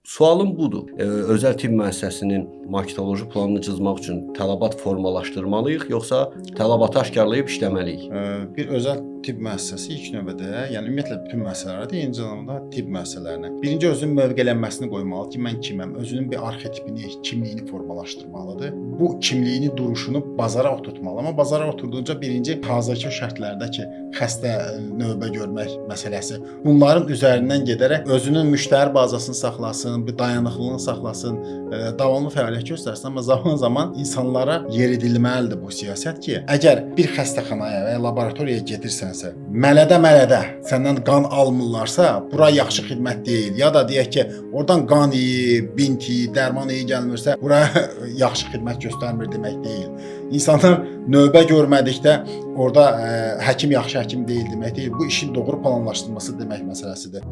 Sualım budur. Özəl tibb müəssisəsinin marketoloji planını cızmaq üçün tələbat formalaşdırmalıyıq, yoxsa tələbatı aşkarlayıb işləməliyik? Bir özəl tibb müəssisəsi ilk növbədə, yəni ümumiyyətlə bütün müəssisələrə də, eyni zamanda tibb müəssisələrinə birinci özünün mövqelənməsini qoymalı ki, mən kiməm, özünün bir arxetipini, kimliyini formalaşdırmalıdır. Bu kimliyini, duruşunu bazara oturtmalı. Amma bazara oturduğunca birinci hazırki şərtlərdəki xəstə növbə görmək məsələsi, bunların üzərindən gedərək özünün müştəri bazasını saxlasın, bir dayanıqlılığını saxlasın, davamlı fəaliyyət göstərsin, amma zaman-zaman insanlara yeridilməlidir bu siyasət ki, əgər bir xəstəxanaya və ya laboratoriyaya gedirsənsə, mələdə səndən qan almırlarsa, bura yaxşı xidmət deyil. Ya da deyək ki, oradan qan iyi, bint iyi, dərman iyi gəlmirsə, bura yaxşı xidmət göstərmir demək deyil. İnsanlar növbə görmədikdə orada həkim yaxşı həkim deyil demək deyil. Bu işin doğru planlaşdırılması demək məsələsidir.